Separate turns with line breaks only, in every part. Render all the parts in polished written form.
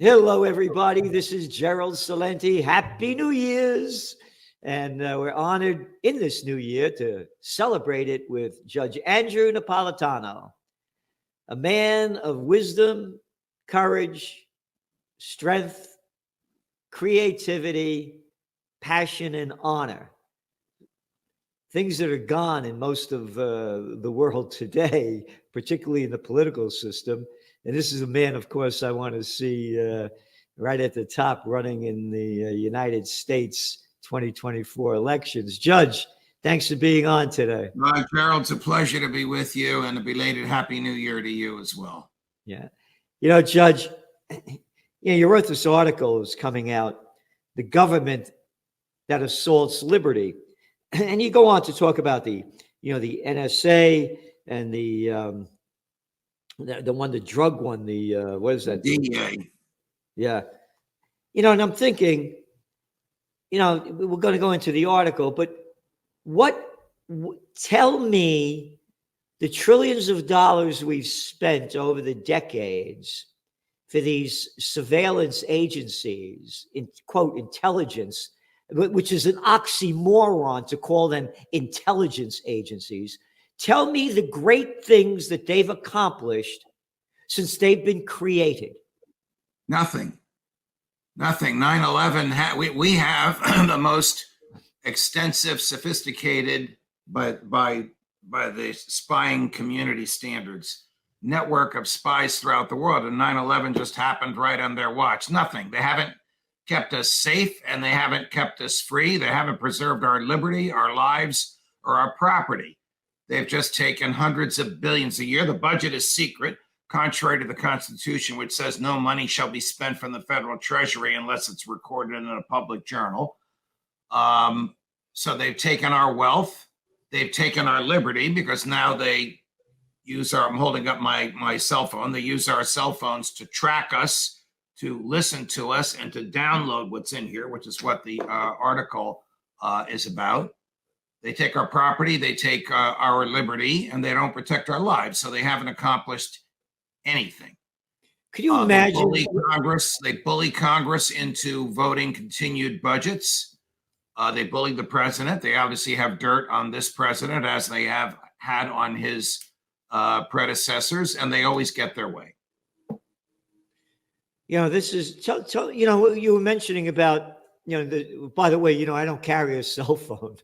Hello, everybody. This is Gerald Celente. Happy New Year's. And we're honored in this new year to celebrate it with Judge Andrew Napolitano, a man of wisdom, courage, strength, creativity, passion, and honor. Things that are gone in most of the world today, particularly in the political system. And this is a man, of course, I want to see right at the top running in the United States 2024 elections. Judge, thanks for being on today.
Gerald, it's a pleasure to be with you, and a belated Happy New Year to you as well.
Yeah. You know, Judge, you wrote this article that's coming out, The Government That Assaults Liberty. And you go on to talk about the NSA and the drug one, what is that?
DEA.
Yeah. And I'm thinking, we're going to go into the article, but tell me the trillions of dollars we've spent over the decades for these surveillance agencies, in quote, intelligence, which is an oxymoron to call them intelligence agencies. Tell me the great things that they've accomplished since they've been created.
Nothing. 9/11, we have the most extensive, sophisticated, but by the spying community standards, network of spies throughout the world. And 9/11 just happened right on their watch. Nothing. They haven't kept us safe, and they haven't kept us free. They haven't preserved our liberty, our lives, or our property. They've just taken hundreds of billions a year. The budget is secret, contrary to the Constitution, which says no money shall be spent from the federal treasury unless it's recorded in a public journal. So they've taken our wealth. They've taken our liberty, because now they use I'm holding up my cell phone. They use our cell phones to track us, to listen to us, and to download what's in here, which is what the article is about. They take our property, they take our liberty, and they don't protect our lives. So they haven't accomplished anything.
Could you imagine?
They bully Congress into voting continued budgets. They bullied the president. They obviously have dirt on this president, as they have had on his predecessors, and they always get their way.
This is, you were mentioning about, by the way, I don't carry a cell phone.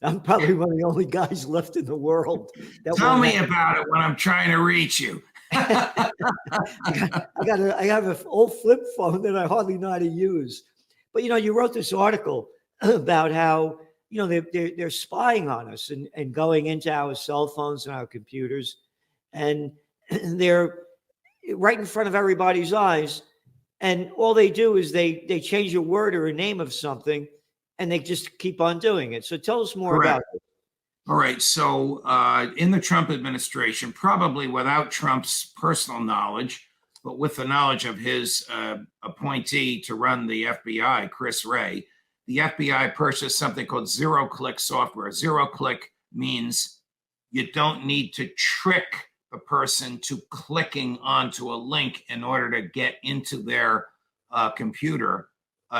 I'm probably one of the only guys left in the world.
Tell me about it when I'm trying to reach you.
I have an old flip phone that I hardly know how to use. But, you wrote this article about how, they're spying on us and going into our cell phones and our computers. And they're right in front of everybody's eyes. And all they do is they change a word or a name of something, and they just keep on doing it. So tell us more about it.
All right. So in the Trump administration, probably without Trump's personal knowledge, but with the knowledge of his appointee to run the FBI, Chris Wray, the FBI purchased something called zero-click software. Zero-click means you don't need to trick the person to clicking onto a link in order to get into their computer.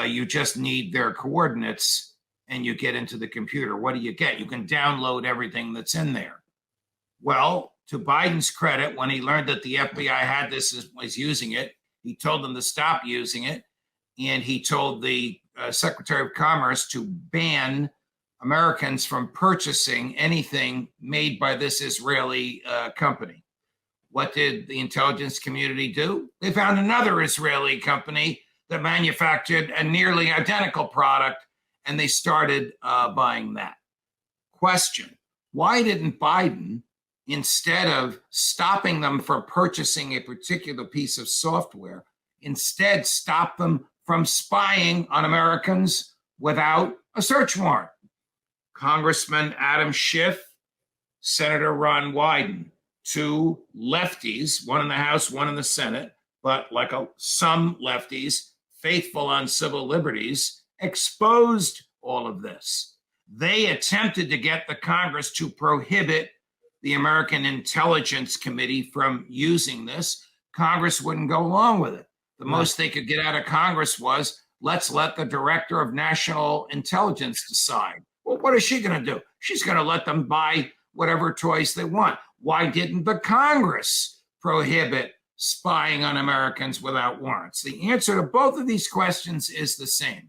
You just need their coordinates, and you get into the computer. What do you get? You can download everything that's in there. Well, to Biden's credit, when he learned that the FBI had this, was using it, he told them to stop using it, and he told the Secretary of Commerce to ban Americans from purchasing anything made by this Israeli company. What did the intelligence community do? They found another Israeli company that manufactured a nearly identical product, and they started buying that. Question: why didn't Biden, instead of stopping them from purchasing a particular piece of software, instead stop them from spying on Americans without a search warrant? Congressman Adam Schiff, Senator Ron Wyden, two lefties, one in the House, one in the Senate, but like some lefties, faithful on civil liberties, exposed all of this. They attempted to get the Congress to prohibit the American Intelligence Committee from using this. Congress wouldn't go along with it. The most they could get out of Congress was, let's let the director of national intelligence decide. Well, what is she going to do? She's going to let them buy whatever toys they want. Why didn't the Congress prohibit spying on Americans without warrants? The answer to both of these questions is the same.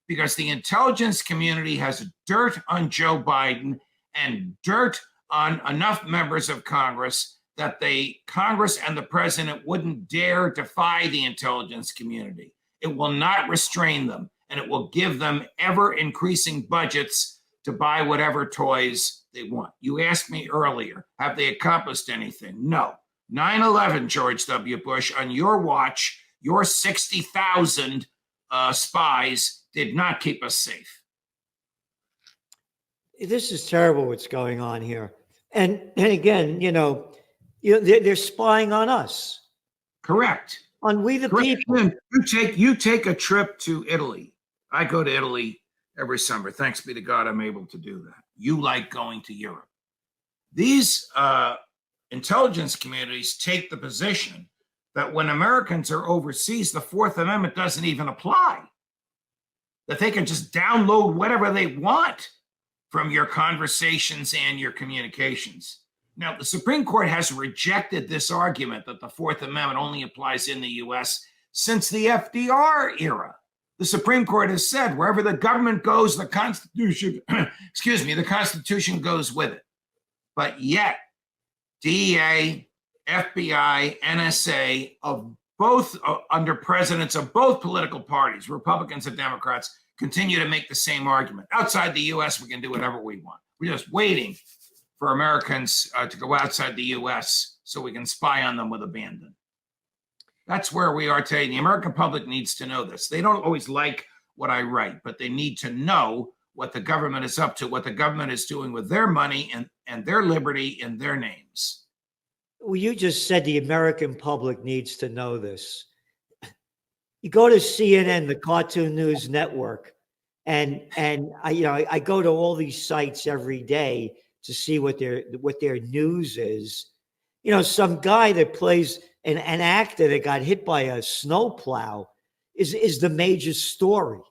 Because the intelligence community has dirt on Joe Biden and dirt on enough members of Congress that Congress and the president wouldn't dare defy the intelligence community. It will not restrain them, and it will give them ever increasing budgets to buy whatever toys they want. You asked me earlier, have they accomplished anything? No. 9/11, George W. Bush, on your watch, your 60,000 spies did not keep us safe.
This is terrible what's going on here. And again, they're spying on us.
Correct.
On we the
Correct.
people.
You take a trip to Italy. I go to Italy every summer. Thanks be to God, I'm able to do that. You like going to Europe. These intelligence communities take the position that when Americans are overseas, the Fourth Amendment doesn't even apply. That they can just download whatever they want from your conversations and your communications. Now, the Supreme Court has rejected this argument that the Fourth Amendment only applies in the U.S. since the FDR era. The Supreme Court has said wherever the government goes, the Constitution, the Constitution goes with it. But yet, DEA, FBI, NSA, of both under presidents of both political parties, Republicans and Democrats, continue to make the same argument. Outside the U.S., we can do whatever we want. We're just waiting for Americans to go outside the U.S. so we can spy on them with abandon. That's where we are today. The American public needs to know this. They don't always like what I write, but they need to know what the government is up to, what the government is doing with their money and their liberty in their names.
Well, you just said the American public needs to know this. You go to CNN, the Cartoon News Network, and I go to all these sites every day to see what their news is. Some guy that plays an actor that got hit by a snowplow is the major story.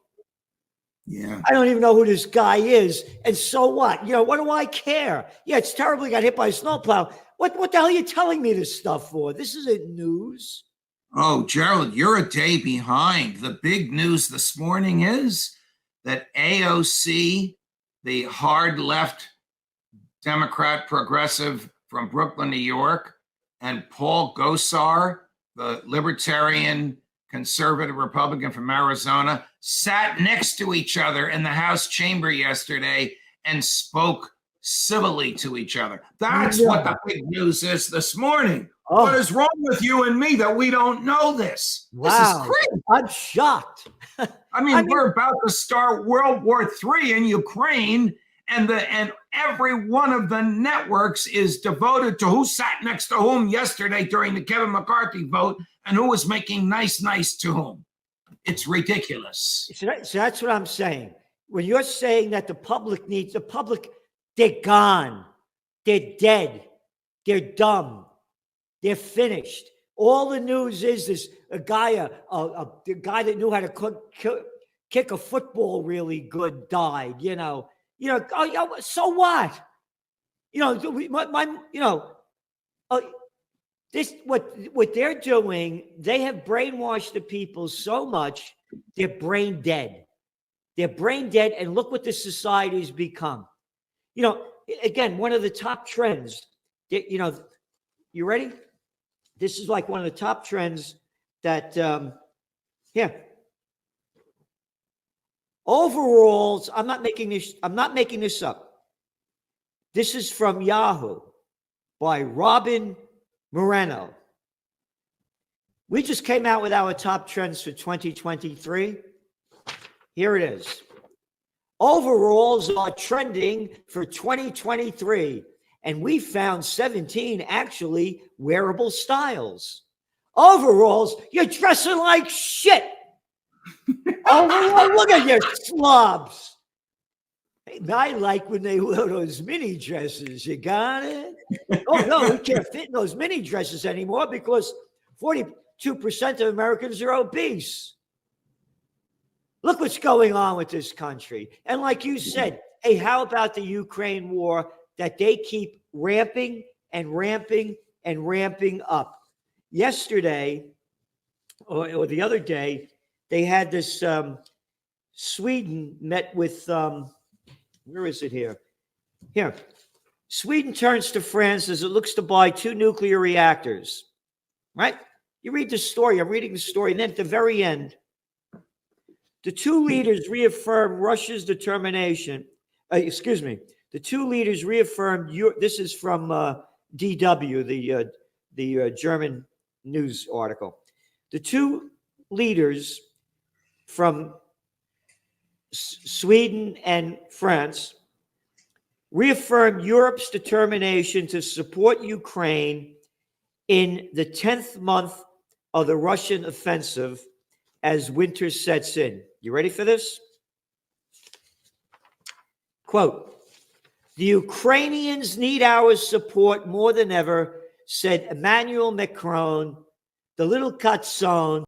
Yeah.
I don't even know who this guy is. And so what? What do I care? Yeah, it's terrible he got hit by a snowplow. What the hell are you telling me this stuff for? This isn't news.
Oh, Gerald, you're a day behind. The big news this morning is that AOC, the hard left Democrat progressive from Brooklyn, New York, and Paul Gosar, the libertarian conservative Republican from Arizona, sat next to each other in the House chamber yesterday and spoke civilly to each other. That's what the big news is this morning. Oh. What is wrong with you and me that we don't know this?
Wow.
This is crazy.
I'm shocked.
I mean, we're about to start World War III in Ukraine, and every one of the networks is devoted to who sat next to whom yesterday during the Kevin McCarthy vote and who was making nice to whom. It's ridiculous.
So that's what I'm saying. When you're saying that the public, they're gone. They're dead. They're dumb. They're finished. All the news is a guy, the guy that knew how to kick a football really good died. So what? This what they're doing. They have brainwashed the people so much they're brain dead. They're brain dead, and look what this society's become. Again, one of the top trends. You ready? This is like one of the top trends that. Overalls, I'm not making this up. This is from Yahoo by Robin Moreno. We just came out with our top trends for 2023. Here it is. Overalls are trending for 2023, and we found 17 actually wearable styles. Overalls, you're dressing like shit. Oh, look at you slobs. Hey, I like when they wear those mini dresses. You got it? Oh, no, we can't fit in those mini dresses anymore because 2% of Americans are obese. Look what's going on with this country. And like you said, hey, how about the Ukraine war that they keep ramping and ramping and ramping up? Yesterday, or the other day, they had this Sweden met with, where is it here? Here. Sweden turns to France as it looks to buy 2 nuclear reactors, right? You read the story. I'm reading the story. And then at the very end, the 2 leaders reaffirmed Russia's determination. The 2 leaders reaffirmed, this is from DW, the German news article. The 2 leaders from Sweden and France reaffirmed Europe's determination to support Ukraine in the 10th month of the Russian offensive as winter sets in. You ready for this? Quote, the Ukrainians need our support more than ever, said Emmanuel Macron, the little Catson,